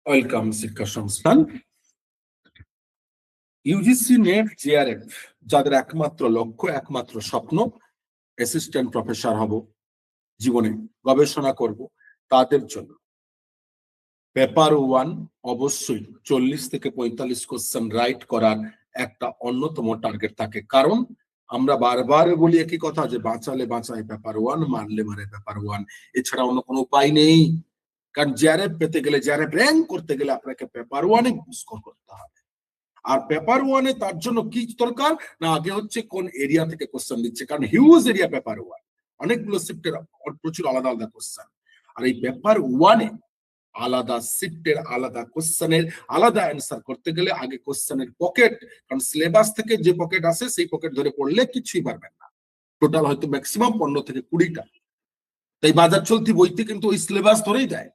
Welcome শিক্ষা সংস্থান। UGC net JRF যাদের একমাত্র লক্ষ্য, একমাত্র স্বপ্ন অ্যাসিস্ট্যান্ট প্রফেসর হব, জীবনে গবেষণা করব, তাদের জন্য পেপার 1 অবশ্যই 40 থেকে 45 কোশ্চেন রাইট করার একটা অন্যতম টার্গেট থাকে। কারণ আমরা বারবার বলি একই কথা যে বাঁচালে বাঁচায় পেপার 1, মারলে মারে পেপার 1, এছাড়া অন্য কোনো উপায় নেই। কারণ জেআরএফ পেতে গেলে, জেআরএফ র্যাঙ্ক করতে গেলে আপনাকে পেপার 1 স্কোর করতে হবে। আর পেপার 1 তার জন্য কি দরকার না, আগে হচ্ছে কোন এরিয়া থেকে কোশ্চেন দিচ্ছে, কারণ হিউজ এরিয়া পেপার 1, অনেকগুলো শিফটের প্রচুর আলাদা আলাদা কোশ্চেন। আর এই পেপার 1 আলাদা শিফটের আলাদা কোশ্চেনের আলাদা অ্যান্সার করতে গেলে আগে কোশ্চেনের পকেট, কারণ সিলেবাস থেকে যে পকেট আসে সেই পকেট ধরে পড়লে কিছুই পারবেন না। টোটাল হয়তো ম্যাক্সিমাম 15 থেকে 20টা। তাই বাজার চলতি বইতে কিন্তু ওই সিলেবাস ধরেই দেয়।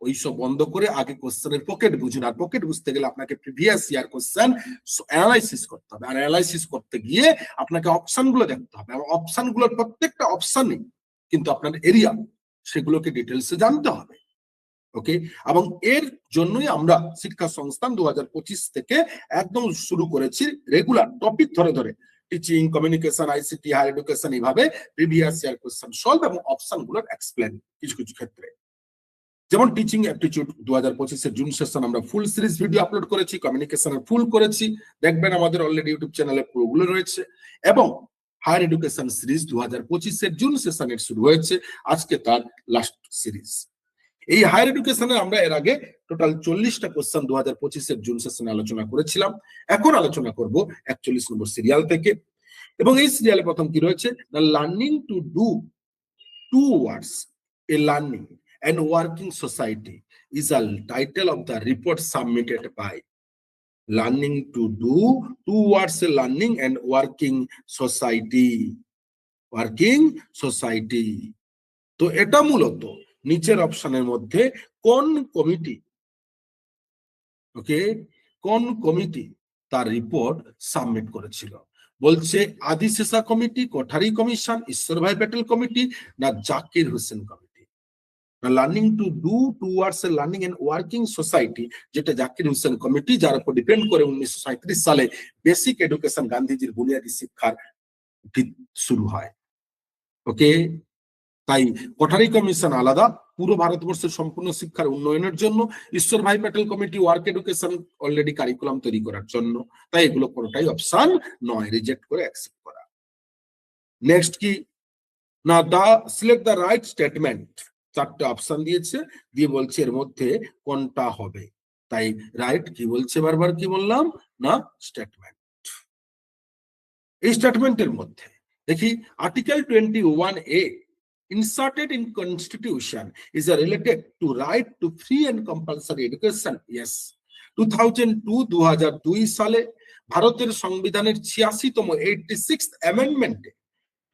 ওইসব বন্ধ করে আগে কোশ্চেনের পকেট বুঝুন। আর পকেট বুঝতে গেলে আপনাকে প্রিভিয়াস ইয়ার কোশ্চেন অ্যানালাইসিস করতে হবে। আর অ্যানালাইসিস করতে গিয়ে আপনাকে অপশনগুলো দেখতে হবে। আর অপশনগুলোর প্রত্যেকটা অপশনই কিন্তু আপনার এরিয়া, সেগুলোকে ডিটেলসে জানতে হবে। ওকে, এবং এর জন্যই আমরা শিক্ষা সংস্থান 2025 থেকে একদম শুরু করেছি রেগুলার টপিক ধরে ধরে teaching, communication, ICT, higher education, এইভাবে প্রিভিয়াস ইয়ার কোশ্চেন সলভ এবং অপশনগুলোর এক্সপ্লেন। কিছু কিছু ক্ষেত্রে যেমন টিচিং অ্যাপটিটিউড 2025 জুন সেশন আমরা ফুল সিরিজ ভিডিও আপলোড করেছি, কমিউনিকেশনের ফুল করেছি, দেখবেন আমাদের অলরেডি ইউটিউব চ্যানেলে পুরোগুলো রয়েছে। এবং হায়ার এডুকেশন সিরিজ 2025 জুন সেশনের শুরু হয়েছে, আজকে তার লাস্ট সিরিজ। এই হায়ার এডুকেশনে আমরা এর আগে টোটাল 40টা কোশ্চেন 2025 জুন সেশনে আলোচনা করেছিলাম। এখন আলোচনা করব 41 নম্বর সিরিয়াল থেকে। এবং এই সিরিয়ালে প্রথম কি রয়েছে না, learning to do towards a learning and working society is a title of the report submitted by learning to do towards a learning and working society. তো এটা মূলত নিচের অপশনের মধ্যে কোন কমিটি, ওকে, কোন কমিটি তার রিপোর্ট সাবমিট করেছিল? বলছে আদিশেষা কমিটি, কোঠারি কমিশন, ঈশ্বর ভাই প্যাটেল কমিটি, না Zakir Hussain committee? Learning to do towards a learning and working society, যেটা জাকির হোসেন কমিটি, যার উপর ডিপেন্ড করে 1937 সালে বেসিক এডুকেশন, গান্ধীজির বুনিয়াদী শিক্ষার শুরু হয়। ওকে, তাই কোঠারি কমিশন আলাদা, পুরো ভারতবর্ষের সম্পূর্ণ শিক্ষার উন্নয়নের জন্য। ঈশ্বর ভাই Patel committee work education already curriculum তৈরি করার জন্য। তাই এগুলো কোনোটাই অপশন নয়, রিজেক্ট করে অ্যাকসেপ্ট করা। নেক্সট কি না, the select the right statement. 4টে অপশন দিয়েছে, দিয়ে বলছে এর মধ্যে কোনটা হবে। তাই রাইট কি বলছে, বারবার কি বললাম না, স্টেটমেন্ট। এই স্টেটমেন্টের মধ্যে দেখি article 21A inserted in constitution is related to right to free and compulsory education. Yes, 2002 সালে ভারতের সংবিধানের 86তম 86th অ্যামেন্ডমেন্টে,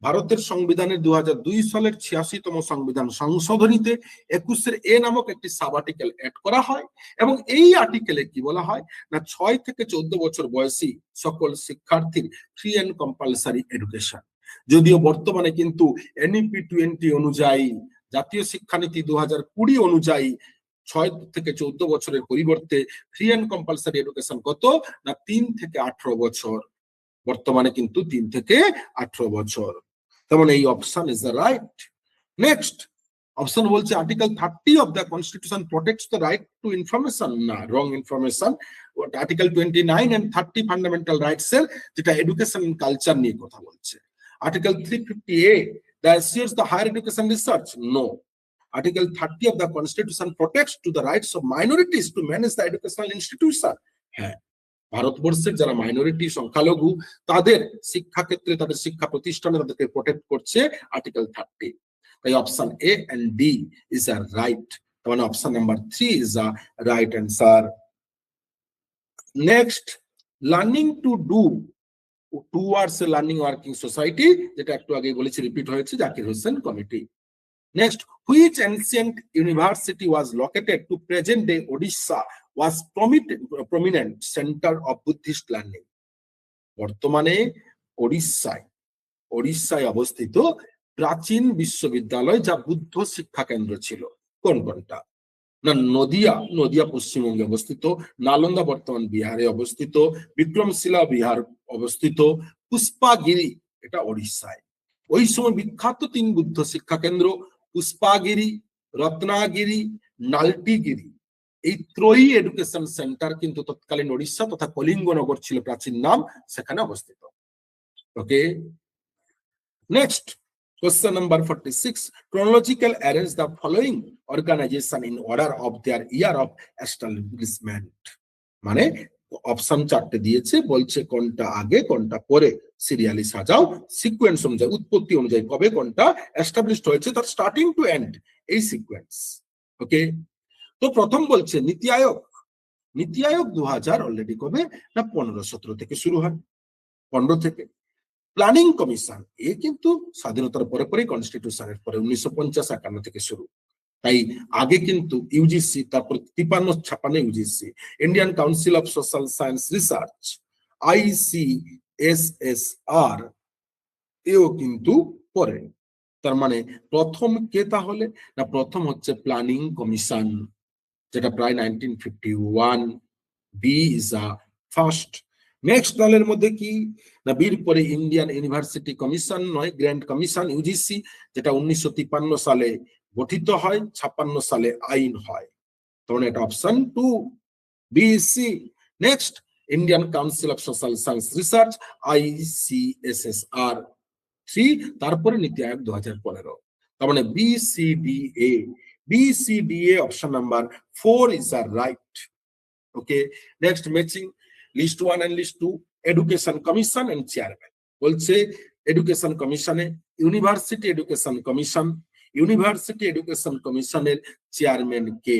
ভারতের সংবিধানের 2002 সালের 86তম সংবিধান সংশোধনীতে 21A নামক একটি সাব আর্টিকেল অ্যাড করা হয়। এবং এই আর্টিকেলে কি বলা হয় না, 6 থেকে 14 বছর বয়সী সকল শিক্ষার্থীর ফ্রি অ্যান্ড কম্পালসারি এডুকেশন। যদিও বর্তমানে কিন্তু এনইপি 20 অনুযায়ী, জাতীয় শিক্ষানীতি 2020 অনুযায়ী 6 থেকে 14 বছরের পরিবর্তে ফ্রি অ্যান্ড কম্পালসারি এডুকেশন কত না 3 থেকে 18 বছর। বর্তমানে কিন্তু 3 থেকে 18 বছর। তেমন এই option is the right. Next option বলছে article 30 of the constitution protects the right to information. না, wrong information. Article 29 and 30 fundamental rights এর, যেটা এডুকেশন এন্ড কালচার নিয়ে কথা বলছে। Article 350A that assures the higher education research. No. Article 30 of the Constitution protects to the rights of minorities to manage the educational institution. হ্যাঁ, ভারতবর্ষের যারা minority, সংখ্যালঘু, তাদের শিক্ষাক্ষেত্রে, তাদের শিক্ষা প্রতিষ্ঠানে তাদেরকে প্রোটেক্ট করছে আর্টিকেল 30। তাই option A and D is a right. মানে option number 3 is a right answer. Next, learning to do towards a learning working society, যেটা একটু আগে বলেছি, রিপিট হয়েছে, Zakir Hussain committee. Next, which ancient university was located to present day Odisha was prominent center of Buddhist learning? বর্তমানে ওড়িশায় অবস্থিত প্রাচীন বিশ্ববিদ্যালয়, যা বুদ্ধ শিক্ষা কেন্দ্র ছিল। কোনটা? না, নদিয়া, নদিয়া পশ্চিমবঙ্গে অবস্থিত, নালন্দা বর্তমান বিহারে অবস্থিত, বিক্রমশিলা বিহার অবস্থিত, পুষ্পাগিরি এটা ওড়িশায়। ওই সময় বিখ্যাত 3 বুদ্ধ শিক্ষা কেন্দ্র পুষ্পাগিরি, রত্নাগিরি, নালটিগিরি, এই ত্রয়ী এডুকেশন সেন্টার কিন্তু তৎকালীন ওড়িশা তথা কলিঙ্গনগর ছিল প্রাচীন নাম, সেখানে অবস্থিত। ওকে, next question number 46, chronological arrange the following organization in order of their year of establishment। মানে অপশন 4টে দিয়েছে, বলছে কোনটা আগে কোনটা পরে, সিরিয়ালি সাজাও সিকোয়েন্স অনুযায়ী, উৎপত্তি অনুযায়ী কবে কোনটা এস্টাবলিশড হয়েছে তার স্টার্টিং টু এন্ড এই সিকোয়েন্স। ওকে, তো প্রথম বলছে নীতি আয়োগ। নীতি আয়োগ 2000 অলরেডি কবে না 15-17 থেকে শুরু হয়, 15 থেকে। প্ল্যানিং কমিশন এ কিন্তু স্বাধীনতার পরে পরে কনস্টিটিউশনের পরে 1950-51 থেকে শুরু, তাই আগে কিন্তু ইউজিসি, তারপর 53-56 UGC, Indian council of social science research ICSSR এও কিন্তু পরে। তার মানে প্রথম কে তাহলে না, প্রথম হচ্ছে প্ল্যানিং কমিশন, যেটা প্রায় 1951, B is a first. Next দলের মধ্যে কি না, বীর পরে ইন্ডিয়ান ইউনিভার্সিটি কমিশন নয়, গ্র্যান্ড কমিশন ইউজিসি, যেটা 1953 সালে গঠিত হয়, 56 সালে আইন হয়, তখন এটা option 2 BC. Next Indian council of social science research ICSSR 3, তারপরে নীতি আয়োগ 2015। তার মানে BCDA অপশন নাম্বার 4 ইজ আর right. Okay, next matching list 1 and list 2, education commission and chairman. বলছে এডুকেশন কমিশনে university education commission, university education কমিশনের chairman কে?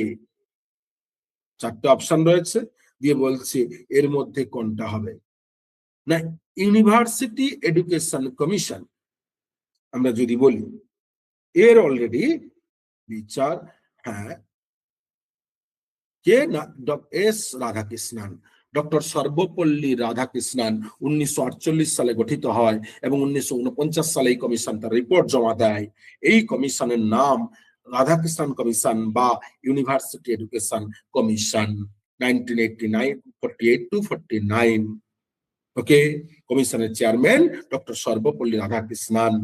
4টে option রয়েছে, দিয়ে বলছে এর মধ্যে কোনটা হবে না। ইউনিভার্সিটি এডুকেশন কমিশন আমরা যদি বলি এর অলরেডি বিচার, হ্যাঁ, কে না, এস রাধাকৃষ্ণন, ডক্টর সর্বপল্লী রাধাকৃষ্ণন 1948 সালে গঠিত হয় এবং 1949 সালে এই কমিশন তার রিপোর্ট জমা দেয়। এই কমিশনের নাম রাধাকৃষ্ণন কমিশন বা university education commission, 1989, 48 to 49। Okay, কমিশনের chairman doctor Sarvepalli Radhakrishnan.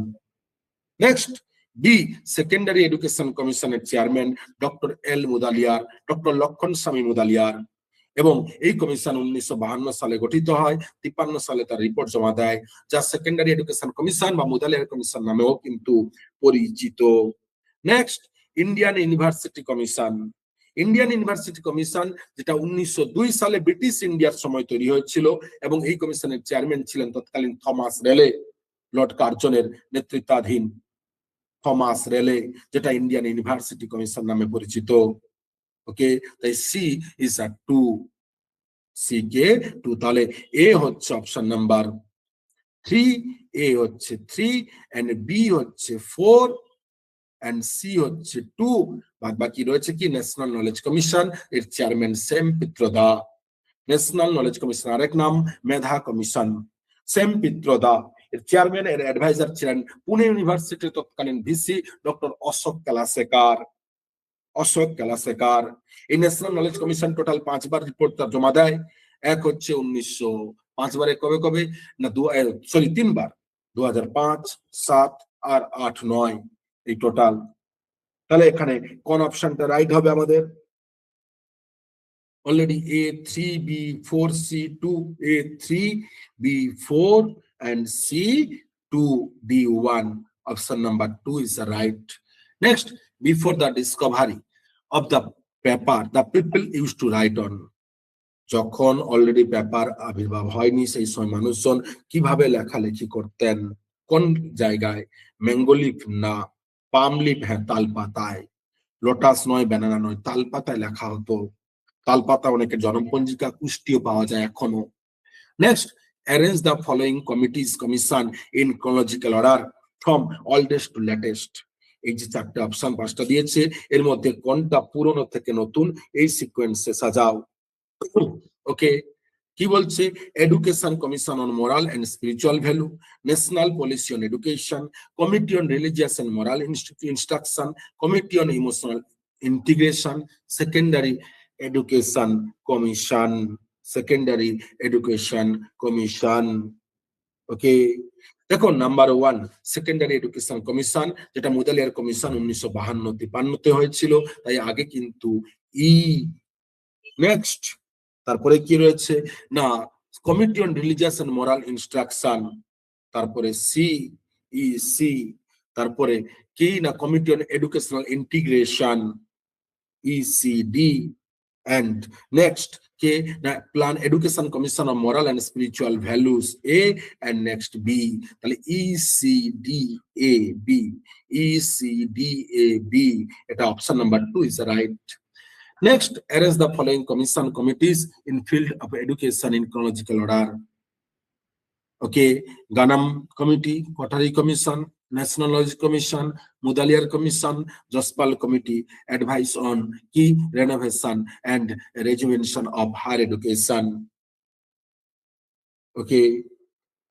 Next B, secondary education কমিশনের chairman doctor L Mudaliar, doctor Lakshman Swami Mudaliar, এবং এই কমিশন 1952 সালে গঠিত হয়, 53 সালে তার রিপোর্ট জমা দেয়, যা সেকেন্ডারি এডুকেশন কমিশন বা মুদালিয়ার কমিশন নামেও কিন্তু পরিচিত। Next Indian university commission. Indian university commission, যেটা 1902 সালে ব্রিটিশ ইন্ডিয়ার সময় তৈরি হয়েছিল, এবং এই কমিশনের চেয়ারম্যান ছিলেন তৎকালীন থমাস রেলে, লর্ড কার্জনের নেতৃত্বাধীন থমাস রেলে, যেটা ইন্ডিয়ান ইউনিভার্সিটি কমিশন নামে পরিচিত। ওকে, তাই C is a 2, C K 2, তাহলে এ হচ্ছে অপশন নাম্বার 3, এ হচ্ছে 3 এন্ড বি হচ্ছে 4 এন্ড সি হচ্ছে 2। বাদ বাকি রয়েছে কি ন্যাশনাল নলেজ কমিশন, এর chairman same Pitroda. National knowledge commission আরেক নাম মেধা কমিশন, সেম পিত্রদা। এর চেয়ারম্যান, এর অ্যাডভাইজার ছিলেন পুনে ইউনিভার্সিটির তৎকালীন ভিসি ডক্টর অশোক কালাসেকার। অশোক কালাসেকার। এই ন্যাশনাল নলেজ কমিশন টোটাল 5 বার রিপোর্ট জমা দেয়। এক হচ্ছে 5 বারে কবে কবে না 3 বার, 2005, 7 আর 8, 9 এই টোটাল। তাহলে এখানে কোন অপশনটা রাইট হবে আমাদের? Already A3, B4, C2, A3, B4 and C2, D1. Option number 2 is the right. Next, before the discovery of the paper, the people used to write on. যখন অলরেডি পেপার আবির্ভাব হয়নি সেই সময় মানুষজন কিভাবে লেখালেখি করতেন? কোন জায়গায়? ম্যাঙ্গো লিফ না পাম লিফ? হ্যাঁ, তাল পাতায়। লোটাস নয়, ব্যানানা নয়, তাল পাতায় লেখা হতো। তালপাতা অনেকের জনপঞ্জিকা, কুষ্টিও পাওয়া যায় এখনো। Next, arrange the following committees commission in chronological order from oldest to latest. এই যে 4টে অপশন 5টা দিয়েছে, এর মধ্যে কোনটা পুরনো থেকে নতুন, এই সিকোয়েন্সে সাজাও। ওকে, কি বলছে? Education commission on moral and spiritual value, national policy on education, committee on religious and moral instruction, committee on emotional integration, secondary education commission, secondary education commission. Okay, দেখো নাম্বার 1 সেকেন্ডারি এডুকেশন কমিশন, যেটা Mudaliar commission 1952-53 হয়েছিল, তাই আগে কিন্তু ই। Next, তারপরে কি রয়েছে না committee on religious and moral instruction, তারপরে সি, তারপরে কি না committee on educational integration ECD, and next K na plan education commission on moral and spiritual values A, and next B, তাহলে ECDAB এটা option number 2 is right. Next, arrange the following commission committees in field of education in chronological order. Okay, Ganam committee, Kothari commission, National Knowledge Commission, Mudaliar Commission, Jospal Committee, advice on key renovation and rejuvenation of higher education. Okay,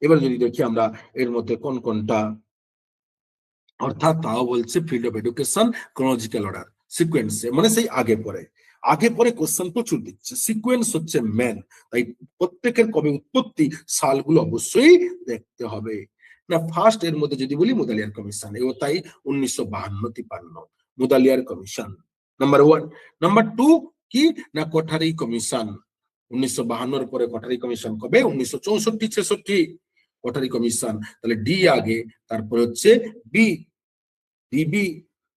এবার যদি দেখি আমরা এর মধ্যে কোন কোনটা, অর্থাৎ তাও বলছে field of education chronological order, সিকোয়েন্সে, মানে সেই আগে পরে কোশ্চেন প্রচুর দিচ্ছে, সিকোয়েন্স হচ্ছে মেন, তাই প্রত্যেকের কবে উৎপত্তি সালগুলো অবশ্যই দেখতে হবে। না ফার্স্ট এর মধ্যে যদি বলি মুদালিয়ার কমিশন, এও তাই 1952-53 মুদালিয়ার কমিশন নাম্বার 1। নাম্বার 2 কি না কোঠারি কমিশন, 1952 পরে কোঠারি কমিশন কবে, 1964-66 কোঠারি কমিশন, তাহলে ডি আগে, তারপরে হচ্ছে ডিবি,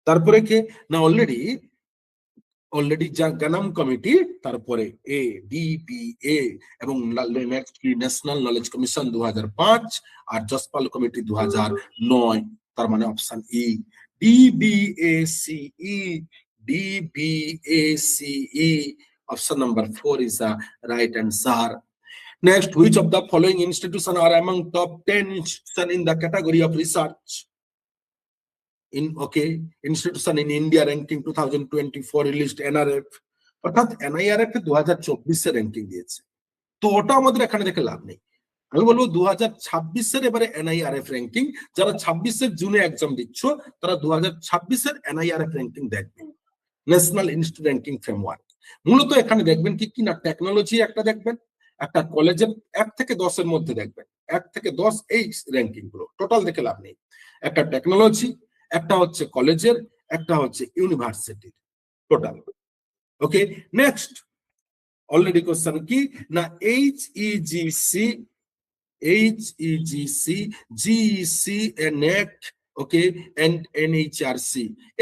তারপরে কে না অলরেডি গানাম কমিটি, তারপরে ADBA, এবং নেক্সট কি ন্যাশনাল নলেজ কমিশন 2005, আর জসপাল কমিটি 2009, তার মানে option E DBACE, option number 4 is the right answer. Next, which of the following institutions are among top 10 institutions in the category of research in institution in India ranking 2024 released NRF, অর্থাৎ NIRF এ 2024 এর ranking দিয়েছে, তো ওটা আমাদের এখানে দেখে লাভ নেই। আমি বলবো 2026 এর এবারে NIRF র্যাঙ্কিং, যারা 26 এর জুনে এক্সাম দিচ্ছ তারা 2026 এর NIRF র্যাঙ্কিং দেখবেন, ন্যাশনাল ইনস্টিটিউট র্যাঙ্কিং ফ্রেমওয়ার্ক। মূলত এখানে দেখবেন কি না টেকনোলজি একটা দেখবেন, একটা কলেজের 1 থেকে 10 এর মধ্যে দেখবেন, 1 থেকে 10 এই র্যাঙ্কিং গুলো, টোটাল দেখে লাভ নেই। একটা টেকনোলজি, একটা হচ্ছে কলেজের, একটা হচ্ছে ইউনিভার্সিটির, total. Okay, next already question কি না HEGC, GEC, NEC, okay, and NHRC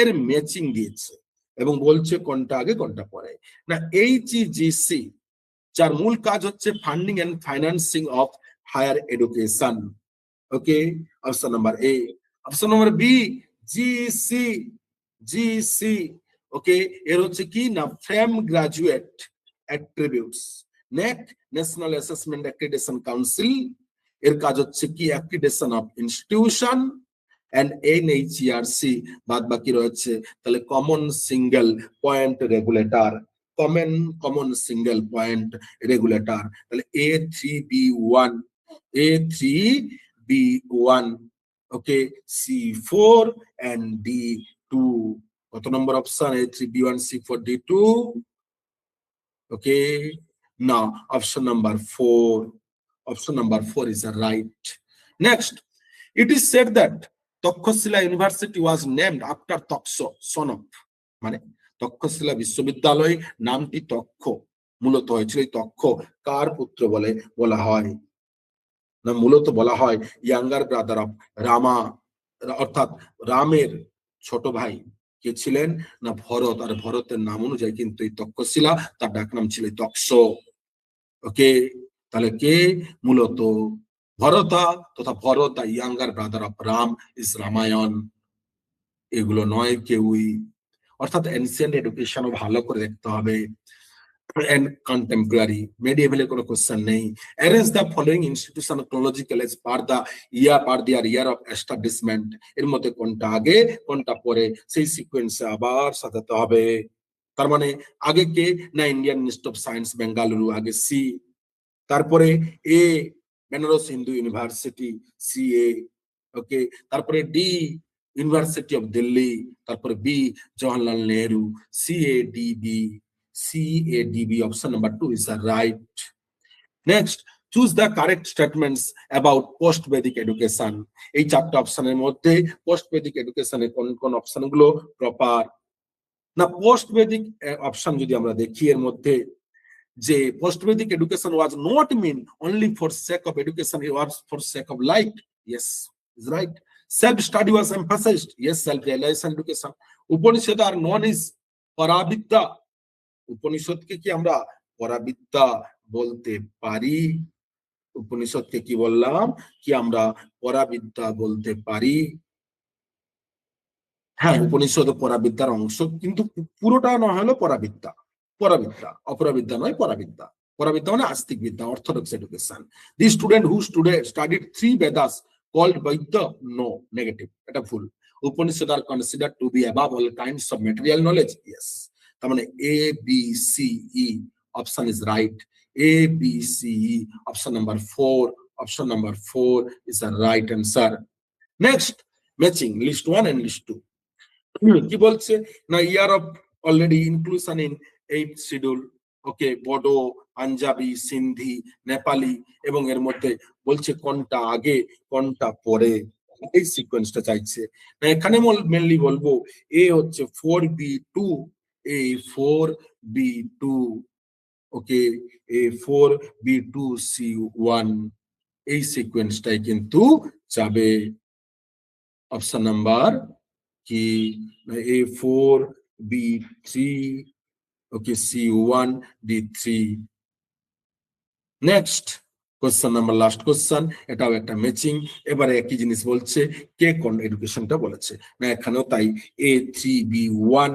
এর ম্যাচিং দিয়েছে এবং বলছে কোনটা আগে কোনটা পরে। না HEGC যার মূল কাজ হচ্ছে funding and financing of higher education, okay, option number A। Option number B GC, okay, এর হচ্ছে কি না frame graduate attributes. NEC national assessment accreditation council, এর কাজ হচ্ছে কি accreditation of institution, and NHRC বাদ বাকি রয়েছে তাহলে common single point regulator, common single point regulator, তাহলে A3B1, okay, C4 and D2, কত নম্বর অপশন A3B1 C4 D2, ওকে, না option number 4, option number 4 is right. Next, it is said that Takshashila University was named after Taksha, son of, মানে তক্ষশিলা বিশ্ববিদ্যালয় নামটি তক্ষ মূলত হয়েছিল, এই তক্ষ কার পুত্র বলে বলা হয় না, মূলত বলা হয় ইয়াঙ্গার ব্রাদার অফ রামা, অর্থাৎ রামের ছোট ভাই কে ছিলেন না ভরত, আর ভরতের নাম অনুযায়ী কিন্তু এই তক্ষশিলা তার ডাকনাম ছিল তক্ষ। ওকে, তাহলে কে মূলত ভরতা তথা Bharat younger brother of Ram is Ramayana, এগুলো নয় কেউই। অর্থাৎ এনসিয়েন্ট এডুকেশনও ভালো করে দেখতে হবে, and contemporary medieval কোনো কোশ্চেন নেই। arrange the following institution chronological as per their year of establishment, এর মধ্যে কোনটা আগে কোনটা পরে সেই সিকোয়েন্সে আবার সাজাতে হবে। তার মানে আগে কে না Indian institute of science Bengaluru, আগে সি, তারপরে A Banaras Hindu university CA, okay, তারপরে ডি ইউনিভার্সিটি অফ দিল্লি, তারপরে B Jawaharlal Nehru, C A D B option number 2 is the right. Next, choose the correct statements about post Vedic education. এই চারটা অপশনের মধ্যে পোস্ট বেদিক এডুকেশনে কোন কোন অপশন গুলো প্রপার না। পোস্ট বেদিক অপশন যদি আমরা দেখি এর মধ্যে যে post Vedic education was not mean only for sake of education, it was for sake of life. Yes, is right. Self study was emphasized. Yes, self realization education. Upanishad are known as পরাবিদ্যা। উপনিষদকে কি আমরা পরাবিদ্যা বলতে পারি? উপনিষদকে কি বললাম, কি আমরা পরাবিদ্যা বলতে পারি? হ্যাঁ, উপনিষদ পরাবিদ্যার অংশ, কিন্তু পুরোটা না হলো পরাবিদ্যা। পরাবিদ্যা, অপরাবিদ্যা নয়, পরাবিদ্যা। পরাবিদ্যা মানে আস্তিক বিদ্যা, orthodox education. The student who studied 3 Vedas called Vaidya, no, negative, এটা ভুল। Upanishad are considered to be above all kinds of material knowledge. Yes, তার মানে A B C E option is right. A B C E option number 4, option number 4 is the right answer. Next, matching list 1 and list 2. কি বলছে না, year of already inclusion in 8th schedule. Okay, Bodo, Punjabi, Sindhi, Nepali, এবং এর মধ্যে বলছে কোনটা আগে কোনটা পরে, এই সিকোয়েন্সটা চাইছে। এখানে মেনলি বলবো এ হচ্ছে 4B2, এ 4B2, ওকে, এ 4B2C1, এই সিকোয়েন্সটাই কিন্তু যাবে অপশন নাম্বার কি A4B3, ওকে, C1D3। Next question number, last question, এটাও একটা ম্যাচিং। এবারে একই জিনিস বলছে, কে কোন এডুকেশনটা বলেছে না, এখানেও তাই। A3B1,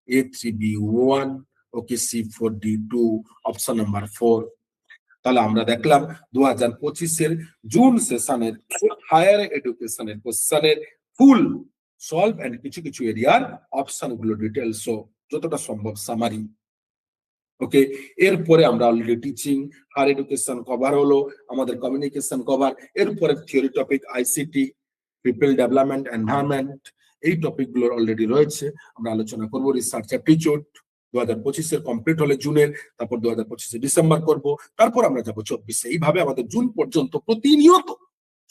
A3B1, ওকে, C4D2, অপশন নাম্বার 4। তাহলে আমরা দেখলাম 2025-এর জুন সেশনের হায়ার এডুকেশনের কোশ্চেনের ফুল সলভ এন্ড কিছু কিছু এরিয়ার অপশন গুলো ডিটেলস যতটা সম্ভব সামারি। ওকে, এরপরে আমরা already teaching, higher education cover হলো, আমাদের কমিউনিকেশন কভার, এরপরে theory topic ICT, people development, environment, এই টপিক গুলো অলরেডি রয়েছে। আমরা আলোচনা করব রিসার্চ অ্যাপটিটিউড 2025-এর কমপ্লিট হলে জুনের, তারপর 2025-এ ডিসেম্বর করব, তারপর আমরা যাবো 24-এ। এইভাবে আমাদের জুন পর্যন্ত প্রতিনিয়ত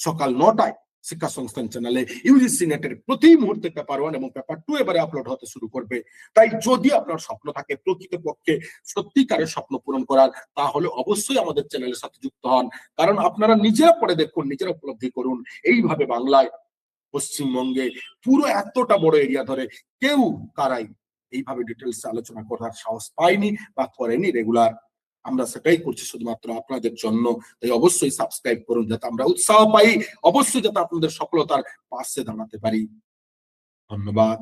সকাল 9টায় শিক্ষা সংস্থান চ্যানেলে ইউজিসি নেটের প্রতি মুহূর্তে পেপার 1 এবং পেপার 2 এবারে আপলোড হতে শুরু করবে। তাই যদি আপনার স্বপ্ন থাকে প্রকৃতপক্ষে সত্যিকারের স্বপ্ন পূরণ করার, তাহলে অবশ্যই আমাদের চ্যানেলের সাথে যুক্ত হন। কারণ আপনারা নিজেরা পড়ে দেখুন, নিজেরা উপলব্ধি করুন, এইভাবে বাংলায়, পশ্চিমবঙ্গে পুরো এতটা বড় এরিয়া ধরে কেউ কারাই এইভাবে ডিটেলস আলোচনা করার সাহস পায়নি বা করেনি রেগুলার। আমরা সেটাই করছি শুধুমাত্র আপনাদের জন্য। তাই অবশ্যই সাবস্ক্রাইব করুন, যাতে আমরা উৎসাহ পাই, অবশ্যই যাতে আপনাদের সফলতার পাশে দাঁড়াতে পারি। ধন্যবাদ।